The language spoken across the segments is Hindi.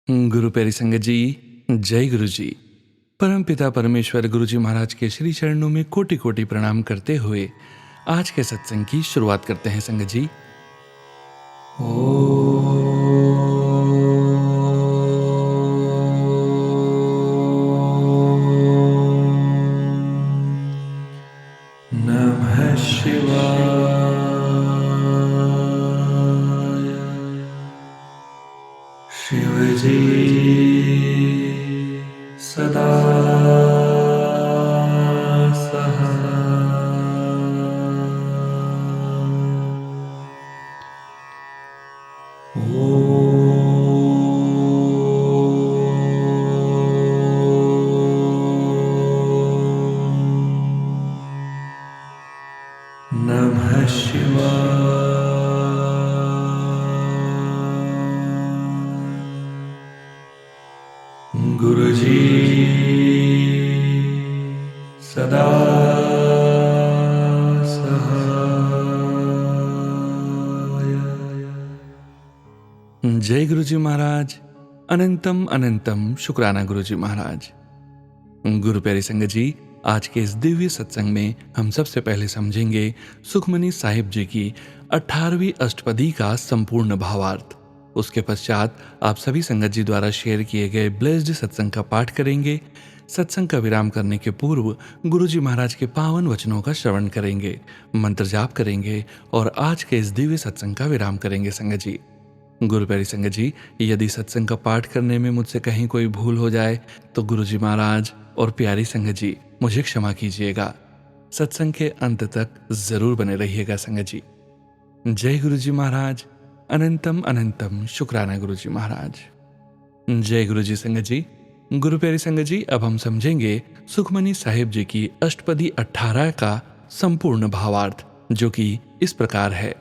गुरु प्यारी संगत जी, जय गुरु जी। परम पिता परमेश्वर गुरु जी महाराज के श्री चरणों में कोटि कोटि प्रणाम करते हुए आज के सत्संग की शुरुआत करते हैं संगत जी। नमः शिवाय। शिव जी सदा नमः शिवाय। गुरु जी सदा सहाय। जय गुरु जी महाराज। अनंतम अनंतम शुक्राना गुरु जी महाराज। गुरु प्यारी संगत जी, आज के इस दिव्य सत्संग में हम सबसे पहले समझेंगे सुखमनी साहिब जी की 18वीं अष्टपदी का संपूर्ण भावार्थ। उसके पश्चात आप सभी संगत जी द्वारा शेयर किए गए ब्लेस्ड सत्संग का पाठ करेंगे। सत्संग का विराम करने के पूर्व गुरु जी महाराज के पावन वचनों का श्रवण करेंगे, मंत्र जाप करेंगे और आज के इस दिव्य सत्संग का विराम करेंगे संगत जी। गुरु प्यारी संगत जी, यदि सत्संग का पाठ करने में मुझसे कहीं कोई भूल हो जाए तो गुरु जी महाराज और प्यारी संगत जी मुझे क्षमा कीजिएगा। सत्संग के अंत तक जरूर बने रहिएगा संगत जी। जय गुरु जी महाराज। अनंतम अनंतम शुक्राना गुरु जी महाराज। जय गुरु जी संगत जी। गुरु प्यारी संगत जी, अब हम समझेंगे सुखमनी साहिब जी की अष्टपदी 18 का संपूर्ण भावार्थ, जो कि इस प्रकार है।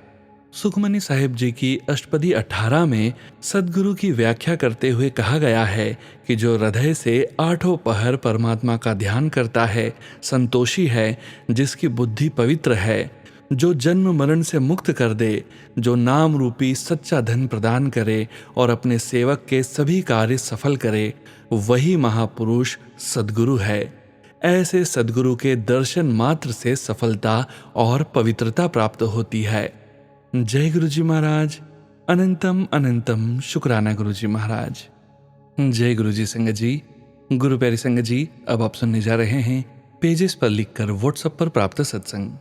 सुखमनी साहिब जी की अष्टपदी 18 में सदगुरु की व्याख्या करते हुए कहा गया है कि जो हृदय से आठों पहर परमात्मा का ध्यान करता है, संतोषी है, जिसकी बुद्धि पवित्र है, जो जन्म मरण से मुक्त कर दे, जो नाम रूपी सच्चा धन प्रदान करे और अपने सेवक के सभी कार्य सफल करे, वही महापुरुष सदगुरु है। ऐसे सदगुरु के दर्शन मात्र से सफलता और पवित्रता प्राप्त होती है। जय गुरु जी महाराज। अनंतम अनंतम शुक्राना गुरु जी महाराज। जय गुरु जी संगत जी। गुरु प्यारी संगत जी, अब आप सुनने जा रहे हैं पेजेस पर लिखकर व्हाट्सएप पर प्राप्त सत्संग।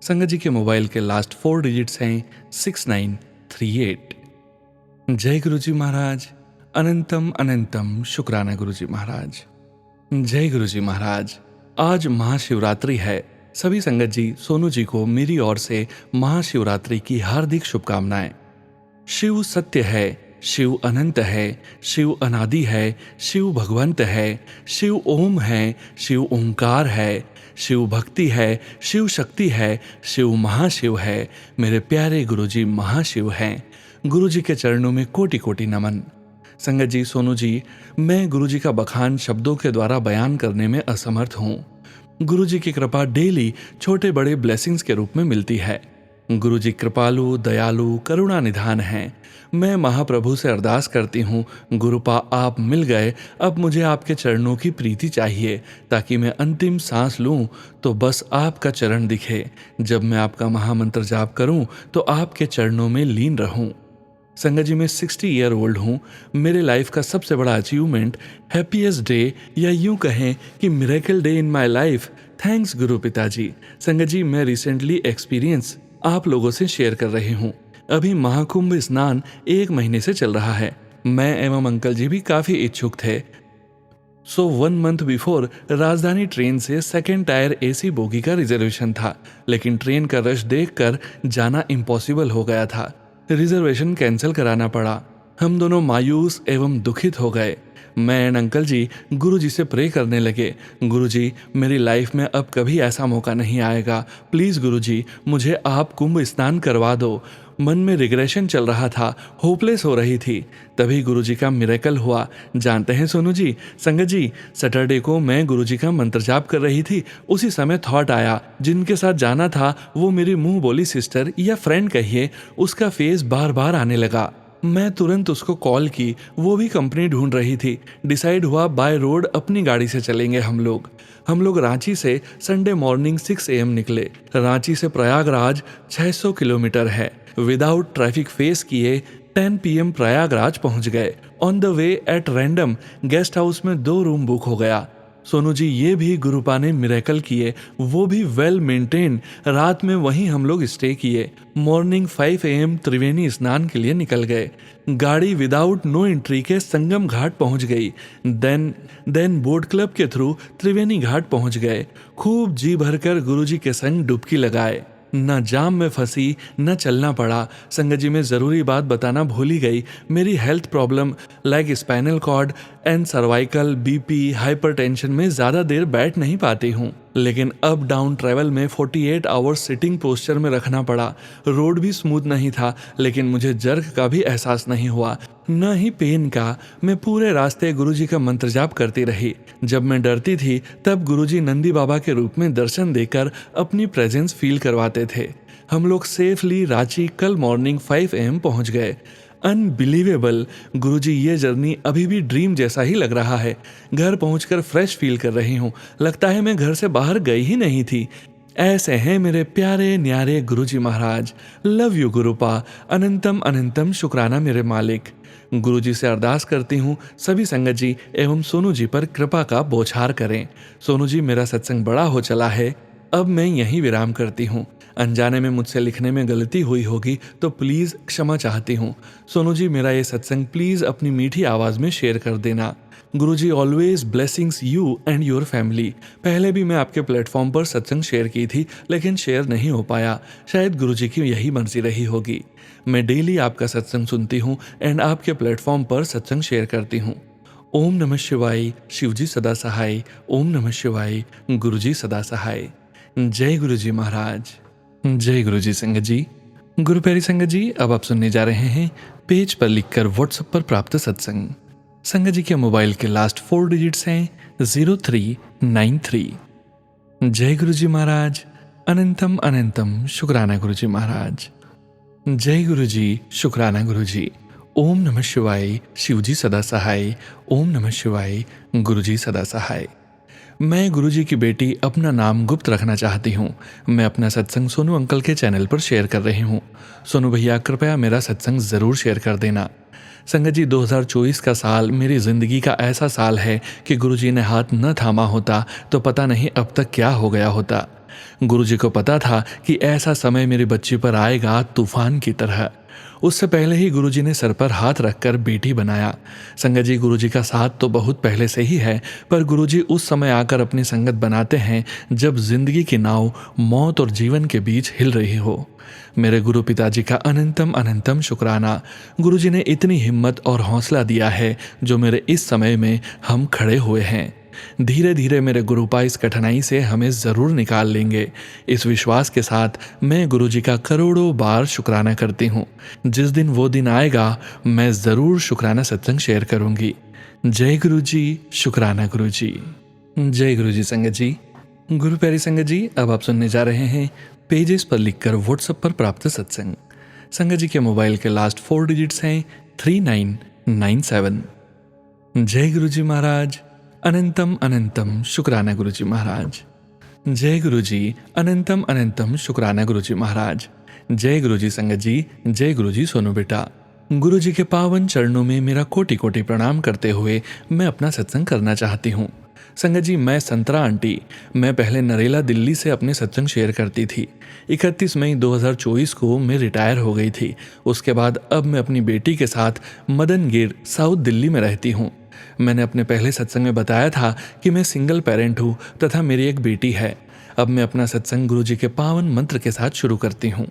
संगत जी के मोबाइल के लास्ट 4 डिजिट्स हैं 6938। जय गुरु जी महाराज। अनंतम अनंतम शुक्राना गुरु जी महाराज। जय गुरु जी महाराज। आज महाशिवरात्रि है। सभी संगत जी, सोनू जी को मेरी ओर से महाशिवरात्रि की हार्दिक शुभकामनाएं। शिव सत्य है, शिव अनंत है, शिव अनादि है, शिव भगवंत है, शिव ओम है, शिव ओंकार है, शिव भक्ति है, शिव शक्ति है, शिव महाशिव है। मेरे प्यारे गुरु जी महाशिव हैं। गुरु जी के चरणों में कोटि कोटि नमन। संगत जी, सोनू जी, मैं गुरु जी का बखान शब्दों के द्वारा बयान करने में असमर्थ हूँ। गुरु जी की कृपा डेली छोटे बड़े ब्लेसिंग्स के रूप में मिलती है। गुरु जी कृपालु, दयालु, करुणा निधान हैं। मैं महाप्रभु से अरदास करती हूँ, गुरुपा आप मिल गए, अब मुझे आपके चरणों की प्रीति चाहिए, ताकि मैं अंतिम सांस लूँ तो बस आपका चरण दिखे। जब मैं आपका महामंत्र जाप करूँ तो आपके चरणों में लीन रहूँ। संगत जी, मैं 60 ईयर ओल्ड हूँ। मेरे लाइफ का सबसे बड़ा अचीवमेंट, हैप्पीएस्ट डे या यूं कहें कि miracle day in my life, thanks गुरु पिताजी। संगत जी, मैं रिसेंटली एक्सपीरियंस आप लोगों से शेयर कर रही हूँ। अभी महाकुंभ स्नान 1 महीने से चल रहा है। मैं एवं अंकल जी भी काफ़ी इच्छुक थे। 1 मंथ बिफोर राजधानी ट्रेन से 2nd टायर AC बोगी का रिजर्वेशन था, लेकिन ट्रेन का रश देखकर जाना इम्पॉसिबल हो गया था। रिजर्वेशन कैंसिल कराना पड़ा। हम दोनों मायूस एवं दुखित हो गए। मैं एंड अंकल जी गुरु जी से प्रे करने लगे, गुरु जी, मेरी लाइफ में अब कभी ऐसा मौका नहीं आएगा। प्लीज़ गुरु जी, मुझे आप कुंभ स्नान करवा दो। मन में रिग्रेशन चल रहा था, होपलेस हो रही थी। तभी गुरु जी का मिरेकल हुआ। जानते हैं सोनू जी, संगत जी, सैटरडे को मैं गुरु जी का मंत्र जाप कर रही थी। उसी समय थॉट आया, जिनके साथ जाना था वो मेरी मुंह बोली सिस्टर या फ्रेंड कहिए, उसका फेस बार बार आने लगा। मैं तुरंत उसको कॉल की, वो भी कंपनी ढूंढ रही थी। डिसाइड हुआ बाय रोड अपनी गाड़ी से चलेंगे हम लोग रांची से संडे मॉर्निंग 6 AM निकले। रांची से प्रयागराज 600 किलोमीटर है। विदाउट ट्रैफिक फेस किए 10 PM प्रयागराज पहुंच गए। On the way at random guest house में 2 रूम बुक हो गया। सोनू जी, ये भी गुरुपा ने मिरेकल किए, वो भी वेल मेंटेन। रात में वहीं हम लोग स्टे किए। मॉर्निंग 5 AM त्रिवेणी स्नान के लिए निकल गए। गाड़ी विदाउट नो एंट्री के संगम घाट पहुंच गई। देन बोट क्लब के थ्रू त्रिवेणी घाट पहुंच गए। खूब जी भरकर गुरुजी के संग डुबकी लगाए। न जाम में फंसी न चलना पड़ा। संगत जी, में ज़रूरी बात बताना भूल ही गई। मेरी health problem like spinal cord and cervical, BP, hypertension में ज़्यादा देर बैठ नहीं पाती हूँ, लेकिन अप डाउन ट्रैवल में 48 आवर्स सिटिंग पोस्चर में रखना पड़ा। रोड भी स्मूथ नहीं था, लेकिन मुझे जर्क का भी एहसास नहीं हुआ, न ही पेन का। मैं पूरे रास्ते गुरुजी का मंत्र जाप करती रही। जब मैं डरती थी तब गुरुजी नंदी बाबा के रूप में दर्शन देकर अपनी प्रेजेंस फील करवाते थे। हम लोग सेफली रांची कल मॉर्निंग 5 AM पहुंच गए। अनबिलीवेबल गुरुजी, ये जर्नी अभी भी ड्रीम जैसा ही लग रहा है। घर पहुंचकर फ्रेश फील कर रही हूँ। लगता है मैं घर से बाहर गई ही नहीं थी। ऐसे हैं मेरे प्यारे न्यारे गुरुजी महाराज। Love you गुरुपा। अनंतम अनंतम शुक्राना मेरे मालिक। गुरुजी से अरदास करती हूँ सभी संगत जी एवं सोनू जी पर कृपा का बौछार करें। सोनू जी, मेरा सत्संग बड़ा हो चला है, अब मैं यहीं विराम करती हूँ। अनजाने में मुझसे लिखने में गलती हुई होगी तो प्लीज़ क्षमा चाहती हूँ। सोनू जी, मेरा ये सत्संग प्लीज़ अपनी मीठी आवाज़ में शेयर कर देना। गुरुजी, always blessings you and your family. पहले भी मैं आपके प्लेटफॉर्म पर सत्संग शेयर की थी, लेकिन शेयर नहीं हो पाया। शायद गुरुजी की यही मर्जी रही होगी। मैं डेली आपका सत्संग सुनती हूँ एंड आपके प्लेटफॉर्म पर सत्संग शेयर करती हूँ। ओम नमः शिवाय। शिवजी सदा सहाय। ओम नमः शिवाय। गुरुजी सदा सहाय। जय गुरुजी महाराज। जय गुरुजी संगत जी। गुरु प्यारी संगत जी, अब आप सुनने जा रहे हैं पेज पर लिखकर व्हाट्सएप पर प्राप्त सत्संग। संगत जी के मोबाइल के लास्ट 4 डिजिट्स हैं 0393। जय गुरुजी महाराज। अनंतम अनंतम शुक्राना गुरुजी महाराज। जय गुरुजी, शुक्राना गुरुजी। ओम नमः शिवाय। शिवजी सदा सहाय। ओम नमः शिवाय। गुरुजी सदा सहाय। मैं गुरुजी की बेटी अपना नाम गुप्त रखना चाहती हूँ। मैं अपना सत्संग सोनू अंकल के चैनल पर शेयर कर रही हूँ। सोनू भैया, कृपया मेरा सत्संग ज़रूर शेयर कर देना। संगत जी, 2024 का साल मेरी ज़िंदगी का ऐसा साल है कि गुरुजी ने हाथ न थामा होता तो पता नहीं अब तक क्या हो गया होता। गुरुजी को पता था कि ऐसा समय मेरी बच्ची पर आएगा तूफान की तरह। उससे पहले ही गुरुजी ने सर पर हाथ रखकर बेटी बनाया। संगत जी, गुरुजी का साथ तो बहुत पहले से ही है, पर गुरुजी उस समय आकर अपनी संगत बनाते हैं जब जिंदगी की नाव मौत और जीवन के बीच हिल रही हो। मेरे गुरु पिताजी का अनंतम अनंतम शुक्राना। गुरुजी ने इतनी हिम्मत और हौसला दिया है जो मेरे इस समय में हम खड़े हुए हैं। धीरे धीरे मेरे गुरुपा इस कठिनाई से हमें ज़रूर निकाल लेंगे। इस विश्वास के साथ मैं गुरुजी का करोड़ों बार शुक्राना करती हूँ। जिस दिन वो दिन आएगा मैं ज़रूर शुक्राना सत्संग शेयर करूँगी। जय गुरुजी, शुक्राना गुरुजी। जय गुरुजी संगत जी। गुरु प्यारी संगत जी, अब आप सुनने जा रहे हैं पेजेस पर लिखकर व्हाट्सएप पर प्राप्त सत्संग। संगत जी के मोबाइल के लास्ट 4 डिजिट्स हैं 3997। जय गुरुजी महाराज। अनंतम अनंतम शुक्राना गुरुजी महाराज। जय गुरुजी। अनंतम अनंतम शुक्राना गुरुजी महाराज। जय गुरुजी संगत जी। जय गुरुजी सोनू बेटा। गुरुजी के पावन चरणों में मेरा कोटि कोटि प्रणाम करते हुए मैं अपना सत्संग करना चाहती हूँ। संगत जी, मैं संतरा आंटी। मैं पहले नरेला दिल्ली से अपने सत्संग शेयर करती थी। 31 मई 2024 को मैं रिटायर हो गई थी। उसके बाद अब मैं अपनी बेटी के साथ मदनगीर साउथ दिल्ली में रहती हूँ। मैंने अपने पहले सत्संग में बताया था कि मैं सिंगल पेरेंट हूँ तथा मेरी एक बेटी है। अब मैं अपना सत्संग गुरुजी के पावन मंत्र के साथ शुरू करती हूँ।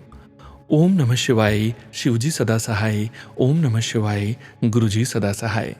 ओम नमः शिवाय। शिवजी सदा सहाय। ओम नमः शिवाय। गुरुजी सदा सहाय।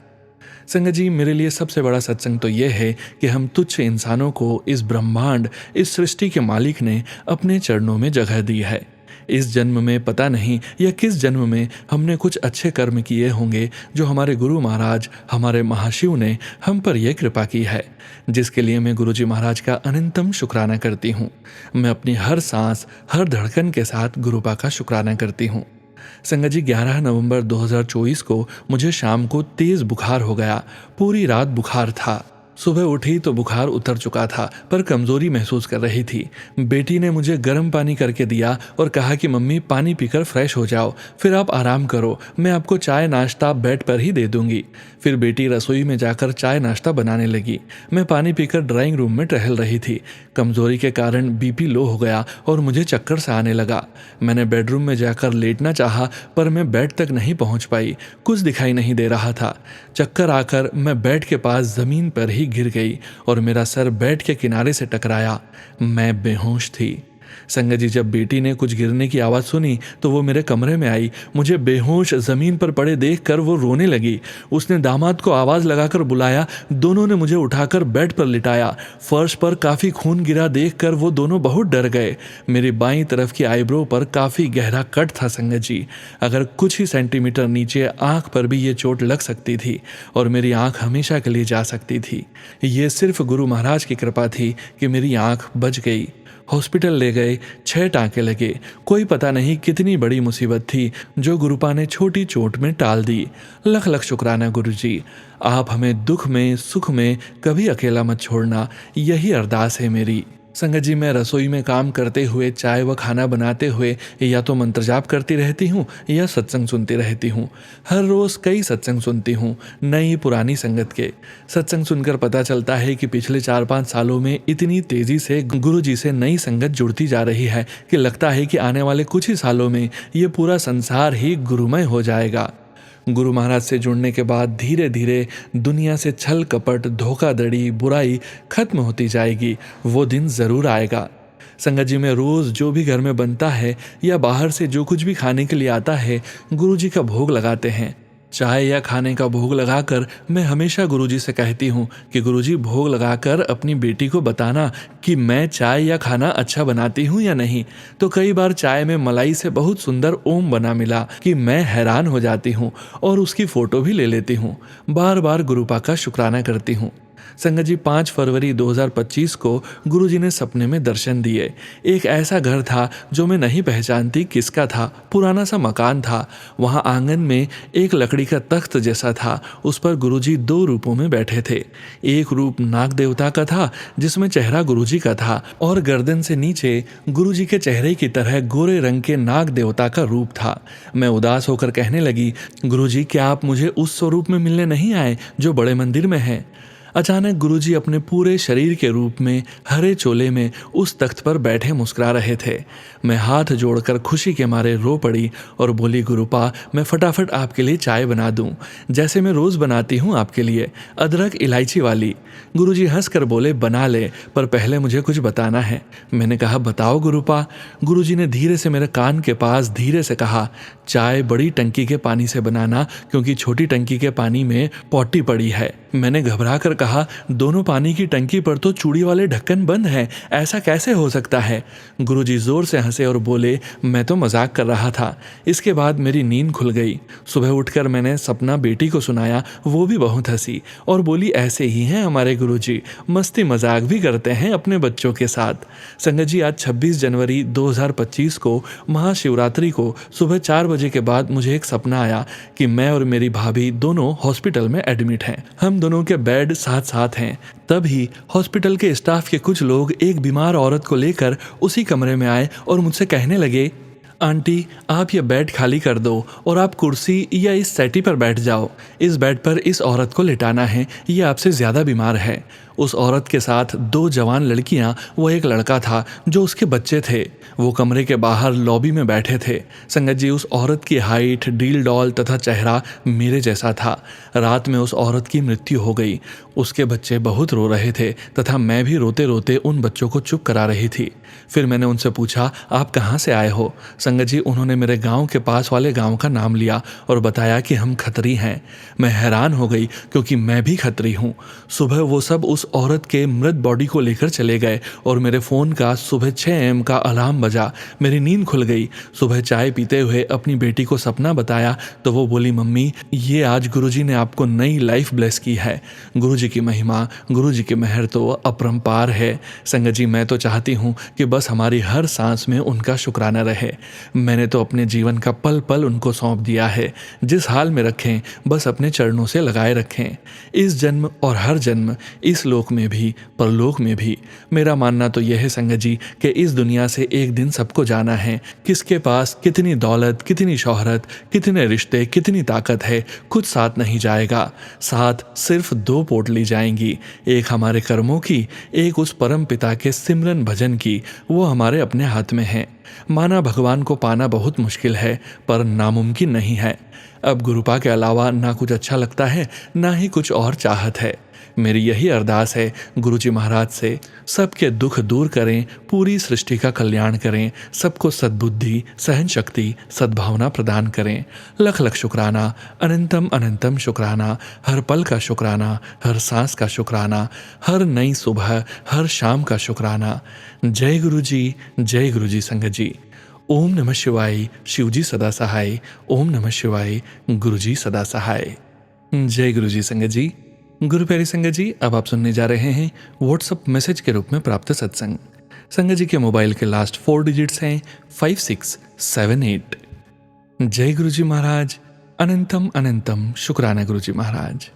संगत जी, मेरे लिए सबसे बड़ा सत्संग तो यह है कि हम तुच्छ इंसानों को इस ब्रह्मांड, इस सृष्टि के मालिक ने अपने चरणों में जगह दी है। इस जन्म में पता नहीं या किस जन्म में हमने कुछ अच्छे कर्म किए होंगे जो हमारे गुरु महाराज, हमारे महाशिव ने हम पर यह कृपा की है, जिसके लिए मैं गुरुजी महाराज का अनंतम शुक्राना करती हूँ। मैं अपनी हर सांस, हर धड़कन के साथ गुरुपा का शुक्राना करती हूँ। संगत जी 11 नवंबर 2024 को मुझे शाम को तेज बुखार हो गया। पूरी रात बुखार था। सुबह उठी तो बुखार उतर चुका था, पर कमजोरी महसूस कर रही थी। बेटी ने मुझे गर्म पानी करके दिया और कहा कि मम्मी पानी पीकर फ्रेश हो जाओ, फिर आप आराम करो, मैं आपको चाय नाश्ता बेड पर ही दे दूंगी। फिर बेटी रसोई में जाकर चाय नाश्ता बनाने लगी। मैं पानी पीकर ड्राइंग रूम में टहल रही थी। कमजोरी के कारण बीपी लो हो गया और मुझे चक्कर सा आने लगा। मैंने बेडरूम में जाकर लेटना चाहा, पर मैं बेड तक नहीं पहुंच पाई। कुछ दिखाई नहीं दे रहा था। चक्कर आकर मैं बेड के पास जमीन पर ही गिर गई और मेरा सर बेड के किनारे से टकराया। मैं बेहोश थी। संगत जी, जब बेटी ने कुछ गिरने की आवाज़ सुनी तो वो मेरे कमरे में आई। मुझे बेहोश ज़मीन पर पड़े देखकर वो रोने लगी। उसने दामाद को आवाज़ लगाकर बुलाया। दोनों ने मुझे उठाकर बेड पर लिटाया। फर्श पर काफ़ी खून गिरा देखकर वो दोनों बहुत डर गए। मेरी बाईं तरफ की आईब्रो पर काफ़ी गहरा कट था संगत जी। अगर कुछ ही सेंटीमीटर नीचे आँख पर भी ये चोट लग सकती थी और मेरी आँख हमेशा के लिए जा सकती थी। ये सिर्फ गुरु महाराज की कृपा थी कि मेरी आँख बच गई। हॉस्पिटल ले गए, 6 टाँके लगे। कोई पता नहीं कितनी बड़ी मुसीबत थी जो गुरुपा ने छोटी चोट में टाल दी। लख लख शुक्राना गुरुजी। आप हमें दुख में सुख में कभी अकेला मत छोड़ना, यही अरदास है मेरी। संगत जी, मैं रसोई में काम करते हुए, चाय व खाना बनाते हुए या तो मंत्र जाप करती रहती हूँ या सत्संग सुनती रहती हूँ। हर रोज़ कई सत्संग सुनती हूँ, नई पुरानी संगत के। सत्संग सुनकर पता चलता है कि पिछले 4-5 सालों में इतनी तेज़ी से गुरु जी से नई संगत जुड़ती जा रही है कि लगता है कि आने वाले कुछ ही सालों में ये पूरा संसार ही गुरुमय हो जाएगा। गुरु महाराज से जुड़ने के बाद धीरे धीरे दुनिया से छल कपट, धोखाधड़ी, बुराई खत्म होती जाएगी। वो दिन ज़रूर आएगा। संगत जी, में रोज़ जो भी घर में बनता है या बाहर से जो कुछ भी खाने के लिए आता है, गुरु जी का भोग लगाते हैं। चाय या खाने का भोग लगाकर मैं हमेशा गुरुजी से कहती हूँ कि गुरुजी, भोग लगाकर अपनी बेटी को बताना कि मैं चाय या खाना अच्छा बनाती हूँ या नहीं। तो कई बार चाय में मलाई से बहुत सुंदर ओम बना मिला कि मैं हैरान हो जाती हूँ और उसकी फ़ोटो भी ले लेती हूँ। बार बार गुरुपा का शुक्राना करती हूँ। संगत जी, 5 फरवरी 2025 को गुरुजी ने सपने में दर्शन दिए। एक ऐसा घर था जो मैं नहीं पहचानती किसका था। पुराना सा मकान था। वहाँ आंगन में एक लकड़ी का तख्त जैसा था। उस पर गुरुजी 2 रूपों में बैठे थे। एक रूप नाग देवता का था जिसमें चेहरा गुरुजी का था और गर्दन से नीचे गुरुजी के चेहरे की तरह गोरे रंग के नाग देवता का रूप था। मैं उदास होकर कहने लगी, गुरुजी, क्या आप मुझे उस स्वरूप में मिलने नहीं आए जो बड़े मंदिर में है? अचानक गुरुजी अपने पूरे शरीर के रूप में हरे चोले में उस तख्त पर बैठे मुस्कुरा रहे थे। मैं हाथ जोड़कर खुशी के मारे रो पड़ी और बोली, गुरुपा, मैं फटाफट आपके लिए चाय बना दूं, जैसे मैं रोज़ बनाती हूं आपके लिए, अदरक इलायची वाली। गुरुजी हंसकर बोले, बना ले, पर पहले मुझे कुछ बताना है। मैंने कहा, बताओ गुरुपा। गुरुजी ने धीरे से मेरे कान के पास धीरे से कहा, चाय बड़ी टंकी के पानी से बनाना, क्योंकि छोटी टंकी के पानी में पॉटी पड़ी है। मैंने घबरा कर कहा, दोनों पानी की टंकी पर तो चूड़ी वाले ढक्कन बंद हैं, ऐसा कैसे हो सकता है? गुरुजी जोर से हंसे और बोले, मैं तो मजाक कर रहा था। इसके बाद मेरी नींद खुल गई। सुबह उठकर मैंने सपना बेटी को सुनाया। वो भी बहुत हंसी और बोली, ऐसे ही हैं हमारे गुरुजी, मस्ती मजाक भी करते हैं अपने बच्चों के साथ। संगत जी, आज 26 जनवरी 2025 को महाशिवरात्रि को सुबह 4 बजे के बाद मुझे एक सपना आया कि मैं और मेरी भाभी दोनों हॉस्पिटल में एडमिट हैं। हम दोनों के बेड साथ साथ हैं। तभी हॉस्पिटल के स्टाफ के कुछ लोग एक बीमार औरत को लेकर उसी कमरे में आए और मुझसे कहने लगे, आंटी, आप ये बेड खाली कर दो और आप कुर्सी या इस सेटी पर बैठ जाओ। इस बेड पर इस औरत को लिटाना है, ये आपसे ज़्यादा बीमार है। उस औरत के साथ 2 जवान लड़कियां व एक लड़का था जो उसके बच्चे थे। वो कमरे के बाहर लॉबी में बैठे थे। संगत जी, उस औरत की हाइट, डील डॉल तथा चेहरा मेरे जैसा था। रात में उस औरत की मृत्यु हो गई। उसके बच्चे बहुत रो रहे थे तथा मैं भी रोते रोते उन बच्चों को चुप करा रही थी। फिर मैंने उनसे पूछा, आप कहाँ से आए हो? संगत जी, उन्होंने मेरे गाँव के पास वाले गाँव का नाम लिया और बताया कि हम खत्री हैं। मैं हैरान हो गई क्योंकि मैं भी खत्री हूँ। सुबह वो सब उस औरत के मृत बॉडी को लेकर चले गए और मेरे फ़ोन का सुबह 6 AM का अलार्म बजा। मेरी नींद खुल गई। सुबह चाय पीते हुए अपनी बेटी को सपना बताया तो वो बोली, मम्मी, ये आज गुरुजी ने आपको नई लाइफ ब्लेस की है। गुरुजी की महिमा, गुरुजी की मेहर तो अपरंपार है। संगत जी, मैं तो चाहती हूँ कि बस हमारी हर सांस में उनका शुक्राना रहे। मैंने तो अपने जीवन का पल पल उनको सौंप दिया है। जिस हाल में रखें बस अपने चरणों से लगाए रखें। इस जन्म और हर जन्म, इस लोक में भी परलोक में भी। मेरा मानना तो यह है संगत जी कि इस दुनिया से एक दिन सबको जाना है। किसके पास कितनी दौलत, कितनी शोहरत, कितने रिश्ते, कितनी ताकत है, कुछ साथ नहीं जाएगा। साथ सिर्फ दो पोटली जाएंगी, एक हमारे कर्मों की, एक उस परम पिता के सिमरन भजन की। वो हमारे अपने हाथ में है। माना भगवान को पाना बहुत मुश्किल है, पर नामुमकिन नहीं है। अब गुरुपा के अलावा ना कुछ अच्छा लगता है, ना ही कुछ और चाहत है। मेरी यही अरदास है गुरुजी महाराज से, सबके दुख दूर करें, पूरी सृष्टि का कल्याण करें, सबको सद्बुद्धि, सहन शक्ति, सद्भावना प्रदान करें। लख लख शुक्राना, अनंतम अनंतम शुक्राना, हर पल का शुक्राना, हर सांस का शुक्राना, हर नई सुबह, हर शाम का शुक्राना। जय गुरुजी संगत जी। ओम नमः शिवाय, शिवजी सदा सहाय। ओम नमः शिवाय, गुरुजी सदा सहाय। जय गुरुजी संगत जी। गुरु प्यारी संगत जी, अब आप सुनने जा रहे हैं व्हाट्सएप मैसेज के रूप में प्राप्त सत्संग। संगत जी के मोबाइल के लास्ट 4 डिजिट्स हैं 5678। जय गुरुजी महाराज, अनंतम अनंतम शुक्राना गुरुजी महाराज।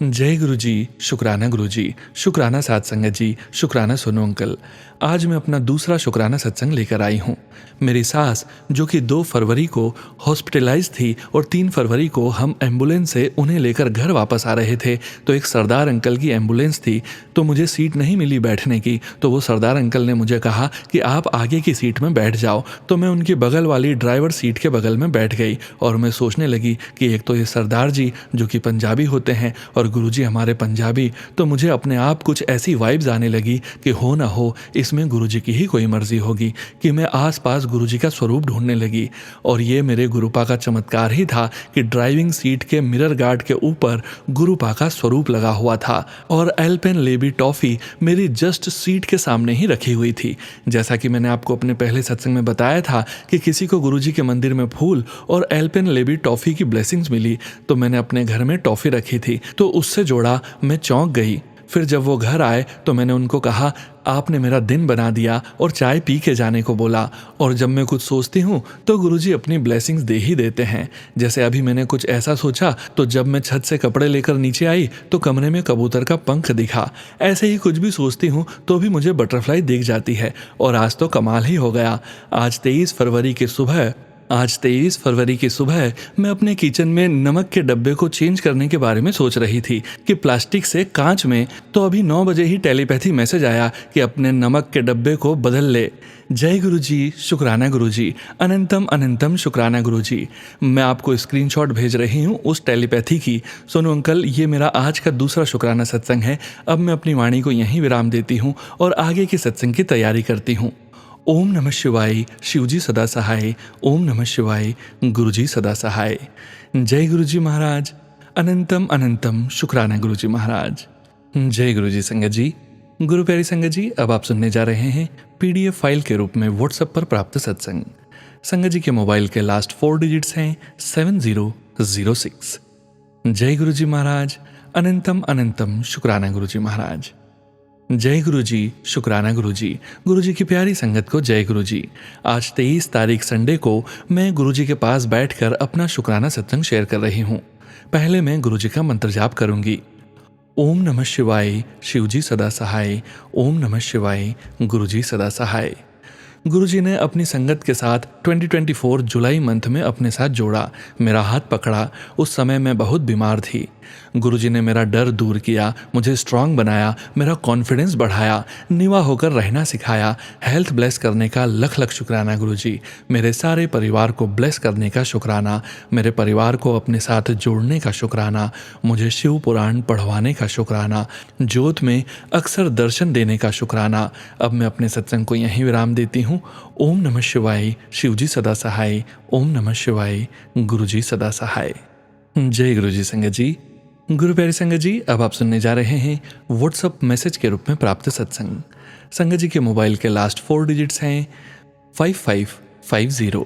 जय गुरुजी, शुक्राना गुरुजी, शुक्राना साथ संगत जी, शुक्राना सोनू अंकल। आज मैं अपना दूसरा शुक्राना सत्संग लेकर आई हूँ। मेरी सास जो कि 2 फरवरी को हॉस्पिटलाइज थी और 3 फरवरी को हम एम्बुलेंस से उन्हें लेकर घर वापस आ रहे थे, तो एक सरदार अंकल की एम्बुलेंस थी, तो मुझे सीट नहीं मिली बैठने की। तो वो सरदार अंकल ने मुझे कहा कि आप आगे की सीट में बैठ जाओ। तो मैं उनकी बगल वाली ड्राइवर सीट के बगल में बैठ गई और मैं सोचने लगी कि एक तो ये सरदार जी जो कि पंजाबी होते हैं और गुरुजी हमारे पंजाबी, तो मुझे अपने आप कुछ ऐसी वाइब्स आने लगी कि हो ना हो इसमें गुरुजी की ही कोई मर्जी होगी, कि मैं आसपास गुरुजी का स्वरूप ढूंढने लगी। और ये मेरे गुरुपा का चमत्कार ही था कि ड्राइविंग सीट के मिरर गार्ड के ऊपर गुरुपा का स्वरूप लगा हुआ था और एल्पेन लेबी टॉफी मेरी जस्ट सीट के सामने ही रखी हुई थी। जैसा कि मैंने आपको अपने पहले सत्संग में बताया था कि किसी को गुरुजी के मंदिर में फूल और एल्पेन लेबी टॉफी की ब्लेसिंग्स मिली, तो मैंने अपने घर में टॉफी रखी थी, तो उससे जोड़ा मैं चौंक गई। फिर जब वो घर आए तो मैंने उनको कहा, आपने मेरा दिन बना दिया और चाय पी के जाने को बोला। और जब मैं कुछ सोचती हूँ तो गुरुजी अपनी ब्लेसिंग्स दे ही देते हैं। जैसे अभी मैंने कुछ ऐसा सोचा, तो जब मैं छत से कपड़े लेकर नीचे आई तो कमरे में कबूतर का पंख दिखा। ऐसे ही कुछ भी सोचती हूँ तो भी मुझे बटरफ्लाई दिख जाती है। और आज तो कमाल ही हो गया। आज 23 फरवरी की सुबह मैं अपने किचन में नमक के डब्बे को चेंज करने के बारे में सोच रही थी कि प्लास्टिक से कांच में, तो अभी 9 बजे ही टेलीपैथी मैसेज आया कि अपने नमक के डब्बे को बदल ले। जय गुरुजी, शुक्राना गुरुजी, अनंतम अनंतम शुक्राना गुरुजी। मैं आपको स्क्रीनशॉट भेज रही हूँ उस टेलीपैथी की। सोनू अंकल, ये मेरा आज का दूसरा शुक्राना सत्संग है। अब मैं अपनी वाणी को यहीं विराम देती हूँ और आगे की सत्संग की तैयारी करती हूँ। ओम नमः शिवाय, शिवजी सदा सहाय। ओम नमः शिवाय, गुरुजी सदा सहाय। जय गुरुजी महाराज, अनंतम अनंतम शुक्राना गुरुजी महाराज। जय गुरुजी संगत जी। गुरु प्यारी संगत जी, अब आप सुनने जा रहे हैं PDF फाइल के रूप में व्हाट्सएप पर प्राप्त सत्संग। संगत जी के मोबाइल के लास्ट 4 डिजिट्स हैं 7006। जय गुरुजी महाराज, अनंतम अनंतम शुक्राना गुरुजी महाराज। जय गुरुजी, शुक्राना गुरुजी। गुरुजी की प्यारी संगत को जय गुरुजी। आज 23 तारीख संडे को मैं गुरुजी के पास बैठकर अपना शुक्राना सत्संग शेयर कर रही हूँ। पहले मैं गुरुजी का मंत्र जाप करूंगी। ओम नमः शिवाय, शिवजी सदा सहाय। ओम नमः शिवाय, गुरुजी सदा सहाय। गुरुजी ने अपनी संगत के साथ 2024 जुलाई मंथ में अपने साथ जोड़ा, मेरा हाथ पकड़ा। उस समय मैं बहुत बीमार थी। गुरुजी ने मेरा डर दूर किया, मुझे स्ट्रांग बनाया, मेरा कॉन्फिडेंस बढ़ाया, निवा होकर रहना सिखाया। हेल्थ ब्लेस करने का लख लख शुक्राना गुरुजी। मेरे सारे परिवार को ब्लेस करने का शुक्राना, मेरे परिवार को अपने साथ जोड़ने का शुक्राना, मुझे शिव पुराण पढ़वाने का शुक्राना, ज्योत में अक्सर दर्शन देने का शुक्राना। अब मैं अपने सत्संग को यहीं विराम देती हूँ। ओम नमः शिवाय, शिवजी सदा सहाय। ओम नमः शिवाय, गुरुजी सदा सहाय। जय गुरुजी संगत जी। गुरु प्यारी संगत जी, अब आप सुनने जा रहे हैं व्हाट्सएप मैसेज के रूप में प्राप्त सत्संग। संगत जी के मोबाइल के लास्ट 4 डिजिट्स हैं 5550।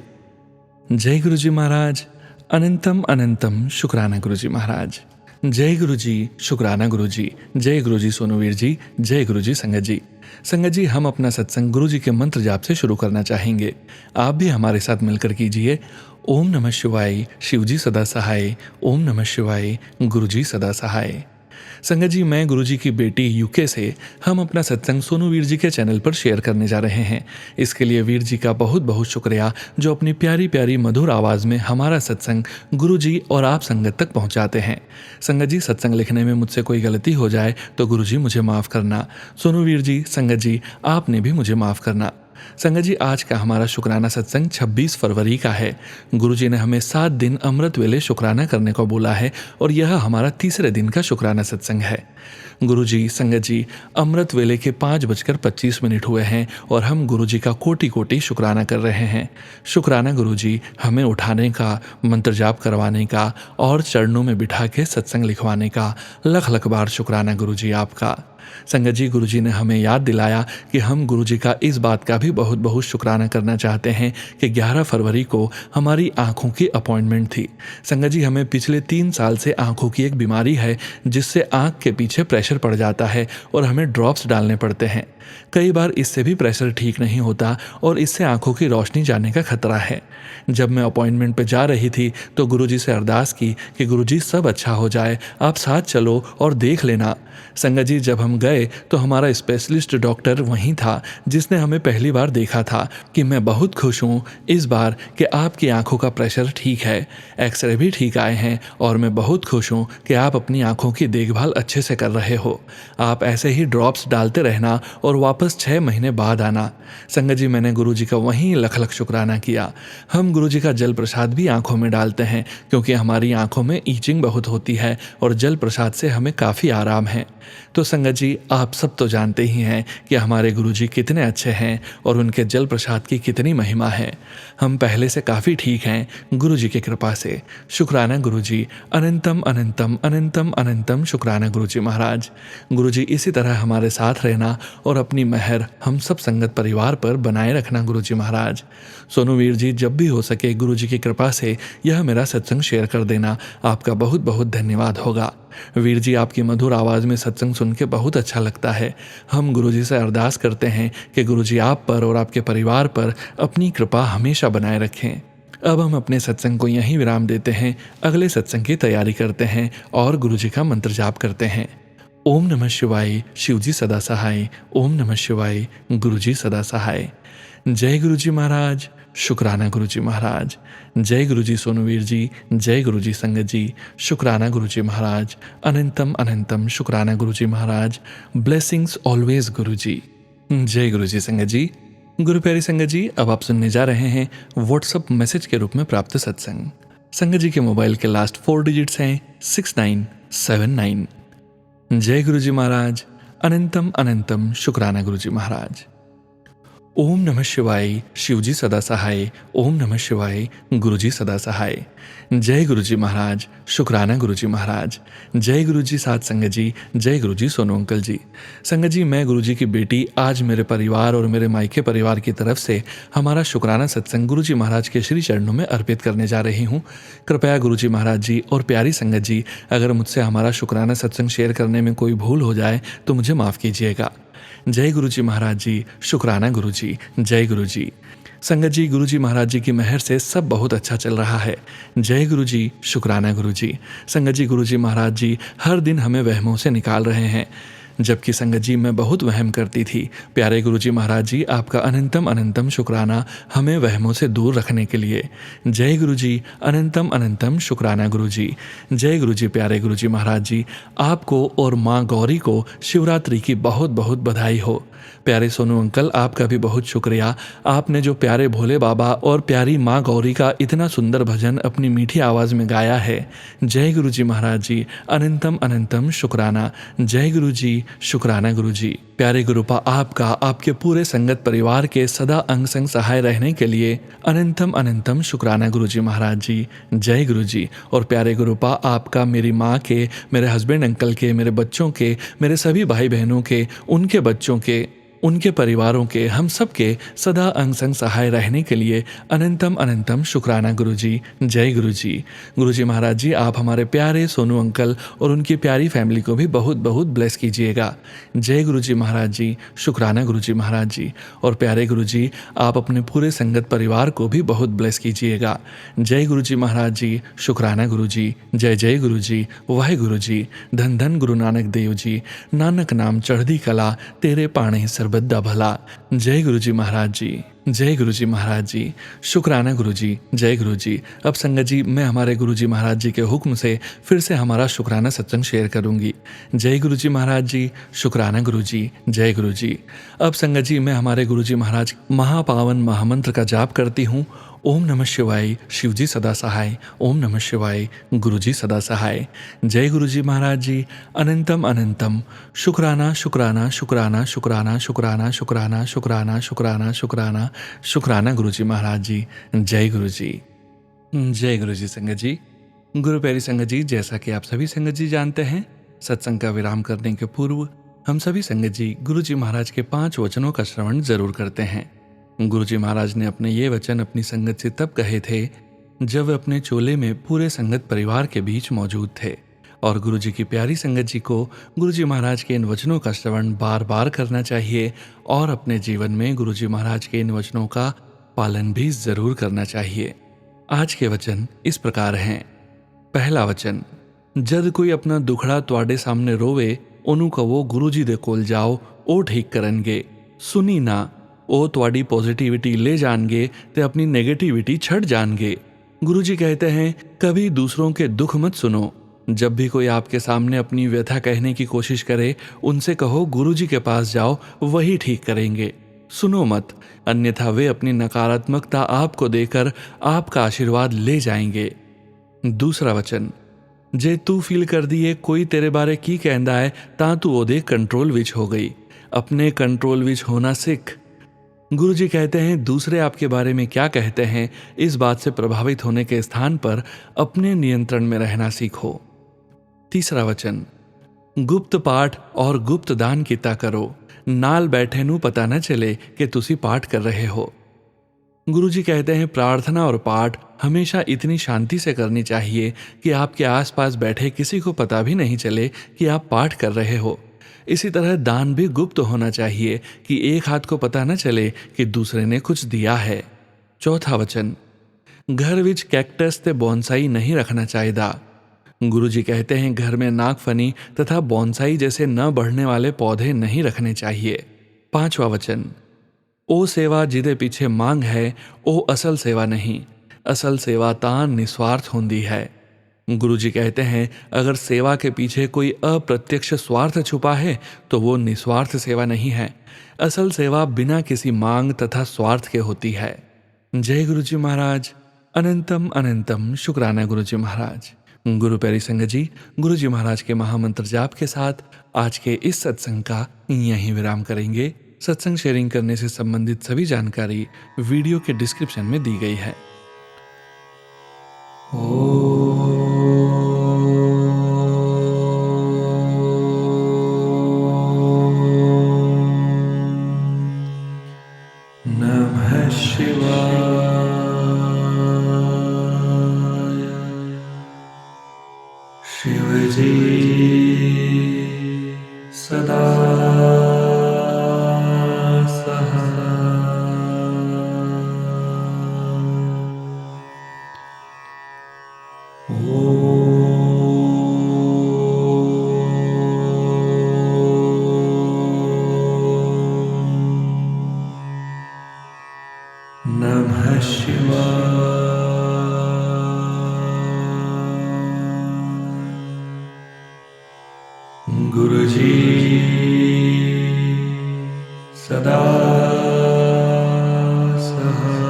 जय गुरुजी महाराज, अनंतम अनंतम शुक्राना गुरुजी महाराज। जय गुरुजी, शुक्राना गुरुजी। जय गुरुजी सोनूवीर जी। जय गुरुजी संगत जी। संगत जी, हम अपना सत्संग गुरु जी के मंत्र जाप से शुरू करना चाहेंगे। आप भी हमारे साथ मिलकर कीजिए। ओम नमः शिवाय, शिवजी सदा सहाय। ओम नमः शिवाय, गुरुजी सदा सहाय। संगत जी, मैं गुरुजी की बेटी यूके से हम अपना सत्संग सोनू वीर जी के चैनल पर शेयर करने जा रहे हैं। इसके लिए वीर जी का बहुत बहुत शुक्रिया, जो अपनी प्यारी प्यारी मधुर आवाज़ में हमारा सत्संग गुरुजी और आप संगत तक पहुंचाते हैं। संगत जी, सत्संग लिखने में मुझसे कोई गलती हो जाए तो गुरुजी मुझे माफ़ करना। सोनू वीर जी, संगत जी, आपने भी मुझे माफ़ करना। संगत जी, आज का हमारा शुक्राना सत्संग 26 फरवरी का है। गुरुजी ने हमें 7 दिन अमृत वेले शुक्राना करने को बोला है और यह हमारा तीसरे दिन का शुक्राना सत्संग है। गुरुजी, संगत जी, अमृत वेले के 5:25 हुए हैं और हम गुरुजी का कोटि कोटि शुक्राना कर रहे हैं। शुक्राना गुरुजी, हमें उठाने का, मंत्र जाप करवाने का और चरणों में बिठा के सत्संग लिखवाने का लख लख बार शुक्राना गुरुजी आपका। संगत जी, गुरुजी ने हमें याद दिलाया कि हम गुरुजी का इस बात का भी बहुत बहुत शुक्राना करना चाहते हैं कि 11 फरवरी को हमारी आँखों की अपॉइंटमेंट थी। संगत जी, हमें पिछले 3 साल से आँखों की एक बीमारी है जिससे आँख के पीछे प्रेशर पड़ जाता है और हमें ड्रॉप्स डालने पड़ते हैं। कई बार इससे भी प्रेशर ठीक नहीं होता और इससे आँखों की रोशनी जाने का खतरा है। जब मैं अपॉइंटमेंट पे जा रही थी तो गुरुजी से अरदास की कि गुरुजी, सब अच्छा हो जाए, आप साथ चलो और देख लेना। संगत जी, जब हम गए तो हमारा स्पेशलिस्ट डॉक्टर वहीं था जिसने हमें पहली बार देखा था कि मैं बहुत खुश हूँ इस बार कि आपकी आंखों का प्रेशर ठीक है, एक्सरे भी ठीक आए हैं और मैं बहुत खुश हूँ कि आप अपनी आंखों की देखभाल अच्छे से कर रहे हो। आप ऐसे ही ड्रॉप्स डालते रहना और वापस 6 महीने बाद आना। संगत जी, मैंने गुरुजी का वहीं लख लख शुक्राना किया। हम गुरुजी का जल प्रसाद भी आंखों में डालते हैं क्योंकि हमारी आंखों में ईचिंग बहुत होती है और जल प्रसाद से हमें काफ़ी आराम है। तो संगत जी, आप सब तो जानते ही हैं कि हमारे गुरुजी कितने अच्छे हैं और उनके जल प्रसाद की कितनी महिमा है। हम पहले से काफ़ी ठीक हैं गुरुजी की कृपा से। शुक्राना गुरुजी, अनंतम अनंतम अनंतम अनंतम शुक्राना गुरुजी महाराज। गुरुजी, इसी तरह हमारे साथ रहना और अपनी मेहर हम सब संगत परिवार पर बनाए रखना गुरुजी महाराज। सोनू वीर जी, जब भी हो सके गुरुजी की कृपा से यह मेरा सत्संग शेयर कर देना, आपका बहुत बहुत धन्यवाद होगा। वीर जी, आपकी मधुर आवाज़ में सत्संग सुन के बहुत अच्छा लगता है। हम गुरुजी से अरदास करते हैं कि गुरुजी आप पर और आपके परिवार पर अपनी कृपा हमेशा बनाए रखें। अब हम अपने सत्संग को यहीं विराम देते हैं, अगले सत्संग की तैयारी करते हैं और गुरुजी का मंत्र जाप करते हैं। ओम नमः शिवाय, शिवजी सदा सहाय। ओम नमः शिवाय, गुरुजी सदा सहाय। जय गुरुजी महाराज। शुक्राना गुरुजी महाराज। जय गुरुजी सोनू वीर जी। जय गुरुजी संगत जी। शुक्राना गुरुजी महाराज। अनंतम अनंतम शुक्राना गुरुजी महाराज। ब्लेसिंग्स ऑलवेज गुरुजी। जय गुरुजी संगत जी। गुरु प्यारी संगत जी, अब आप सुनने जा रहे हैं व्हाट्सएप मैसेज के रूप में प्राप्त सत्संग। संगत जी के मोबाइल के लास्ट 4 डिजिट्स हैं 6979। जय गुरुजी महाराज। अनंतम अनंतम शुक्राना गुरुजी महाराज। ओम नमः शिवाय, शिवजी सदा सहाय। ओम नमः शिवाय, गुरुजी सदा सहाय। जय गुरुजी महाराज। शुक्राना गुरुजी महाराज। जय गुरुजी साथ संगत जी। जय गुरुजी सोनू अंकल जी। संगत जी, मैं गुरुजी की बेटी आज मेरे परिवार और मेरे मायके परिवार की तरफ से हमारा शुक्राना सत्संग गुरुजी महाराज के श्री चरणों में अर्पित करने जा रही हूँ। कृपया गुरुजी महाराज जी और प्यारी संगत जी, अगर मुझसे हमारा शुक्राना सत्संग शेयर करने में कोई भूल हो जाए तो मुझे माफ़ कीजिएगा। जय गुरुजी महाराज जी। शुक्राना गुरुजी। जय गुरुजी। संगत जी, गुरुजी महाराज जी की मेहर से सब बहुत अच्छा चल रहा है। जय गुरुजी। शुक्राना गुरुजी। संगत जी, गुरुजी महाराज जी हर दिन हमें वहमों से निकाल रहे हैं, जबकि संगत जी मैं बहुत वहम करती थी। प्यारे गुरुजी महाराज जी, आपका अनंतम अनंतम शुक्राना हमें वहमों से दूर रखने के लिए। जय गुरुजी। अनंतम अनंतम शुक्राना गुरुजी। जय गुरुजी। प्यारे गुरुजी महाराज जी, आपको और माँ गौरी को शिवरात्रि की बहुत बहुत बधाई हो। प्यारे सोनू अंकल, आपका भी बहुत शुक्रिया। आपने जो प्यारे भोले बाबा और प्यारी माँ गौरी का इतना सुंदर भजन अपनी मीठी आवाज़ में गाया है। जय गुरुजी महाराज जी। अनंतम अनंतम शुक्राना। जय गुरुजी। शुक्राना गुरुजी। प्यारे गुरुपा, आपका आपके पूरे संगत परिवार के सदा अंग संग सहाय रहने के लिए अनंतम अनंतम शुक्राना गुरुजी महाराज जी। जय गुरुजी। और प्यारे गुरुपा, आपका मेरी माँ के, मेरे हस्बैंड अंकल के, मेरे बच्चों के, मेरे सभी भाई बहनों के, उनके बच्चों के उनके परिवारों के, हम सब के सदा अंग संग सहाय रहने के लिए अनंतम अनंतम शुक्राना गुरुजी। जय गुरुजी। गुरुजी महाराज जी, आप हमारे प्यारे सोनू अंकल और उनकी प्यारी फैमिली को भी बहुत बहुत ब्लेस कीजिएगा। जय गुरुजी महाराज जी। शुक्राना गुरुजी महाराज जी। और प्यारे गुरुजी, आप अपने पूरे संगत परिवार को भी बहुत ब्लेस कीजिएगा। जय गुरुजी महाराज जी। शुक्राना गुरुजी। जय जय गुरुजी। वाहे गुरुजी। धन धन गुरु नानक देव जी। नानक नाम चढ़दी कला, तेरे पाणे सरबद्दा भला। जय गुरुजी महाराज जी। जय गुरुजी महाराज जी। शुक्राना गुरुजी। जय गुरुजी। अब संगत जी, मैं हमारे गुरुजी महाराज जी के हुक्म से फिर से हमारा शुक्राना सत्संग शेयर करूंगी। जय गुरुजी महाराज जी। शुक्राना गुरुजी। जय गुरुजी। अब संगत जी, मैं हमारे गुरुजी महाराज महापावन महामंत्र का जाप करती हूँ। ओम नमः शिवाय। शिवजी सदा सहाय। ओम नमः शिवाय। गुरुजी सदा सहाय। जय गुरुजी महाराज जी। अनंतम अनंतम शुक्राना शुक्राना शुक्राना शुक्राना शुक्राना शुक्राना शुक्राना शुक्राना शुक्राना शुक्राना गुरुजी महाराज जी। जय गुरुजी। जय गुरुजी संगत जी। गुरु प्यारी संगत जी, जैसा कि आप सभी संगत जी जानते हैं, सत्संग का विराम करने के पूर्व हम सभी संगत जी गुरुजी महाराज के 5 वचनों का श्रवण जरूर करते हैं। गुरुजी महाराज ने अपने ये वचन अपनी संगत से तब कहे थे जब वे अपने चोले में पूरे संगत परिवार के बीच मौजूद थे, और गुरुजी की प्यारी संगत जी को गुरुजी महाराज के इन वचनों का श्रवण बार बार करना चाहिए और अपने जीवन में गुरुजी महाराज के इन वचनों का पालन भी जरूर करना चाहिए। आज के वचन इस प्रकार हैं। पहला वचन, जद कोई अपना दुखड़ा तुहाडे सामने रोवे, ओनू कहो गुरुजी दे कोल जाओ, ओ ठीक करनगे। सुनी ना, ओ तुहाडी पॉजिटिविटी ले जाएंगे ते अपनी नेगेटिविटी छड़ जाएंगे। गुरुजी कहते हैं, कभी दूसरों के दुख मत सुनो। जब भी कोई आपके सामने अपनी व्यथा कहने की कोशिश करे, उनसे कहो गुरुजी के पास जाओ, वही ठीक करेंगे। सुनो मत, अन्यथा वे अपनी नकारात्मकता आपको देकर आपका आशीर्वाद ले जाएंगे। दूसरा वचन, जे तू फील कर दिए कोई तेरे बारे की कहंदा है, तां तू ओदे कंट्रोल विच हो गई। अपने कंट्रोल विच होना सीख। गुरुजी कहते हैं, दूसरे आपके बारे में क्या कहते हैं, इस बात से प्रभावित होने के स्थान पर अपने नियंत्रण में रहना सीखो। तीसरा वचन, गुप्त पाठ और गुप्त दान किता करो, नाल बैठे नू पता न चले कि तुसी पाठ कर रहे हो। गुरुजी कहते हैं, प्रार्थना और पाठ हमेशा इतनी शांति से करनी चाहिए कि आपके आसपास बैठे किसी को पता भी नहीं चले कि आप पाठ कर रहे हो। इसी तरह दान भी गुप्त होना चाहिए कि एक हाथ को पता न चले कि दूसरे ने कुछ दिया है। चौथा वचन, घर विच कैक्टस ते बॉन्साई नहीं रखना चाहिए। गुरुजी कहते हैं, घर में नागफनी तथा बॉन्साई जैसे न बढ़ने वाले पौधे नहीं रखने चाहिए। पांचवा वचन, ओ सेवा जिदे पीछे मांग है, ओ असल सेवा नहीं। असल सेवा तान निस्वार्थ होंदी है। गुरुजी कहते हैं, अगर सेवा के पीछे कोई अप्रत्यक्ष स्वार्थ छुपा है तो वो निस्वार्थ सेवा नहीं है। असल सेवा बिना किसी मांग तथा स्वार्थ के होती है। जय गुरुजी महाराज। अनंतम अनंतम शुक्राना गुरुजी महाराज। गुरु प्यारी संगत जी, गुरुजी महाराज के महामंत्र जाप के साथ आज के इस सत्संग का यहीं विराम करेंगे। सत्संग शेयरिंग करने से संबंधित सभी जानकारी वीडियो के डिस्क्रिप्शन में दी गई है। नमः शिवाय। शिवजी सदा नमः शिवाय। गुरुजी सदा सहाय।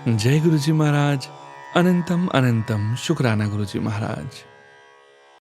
जय गुरुजी महाराज। अनंतम अनंतम शुक्राना गुरुजी महाराज।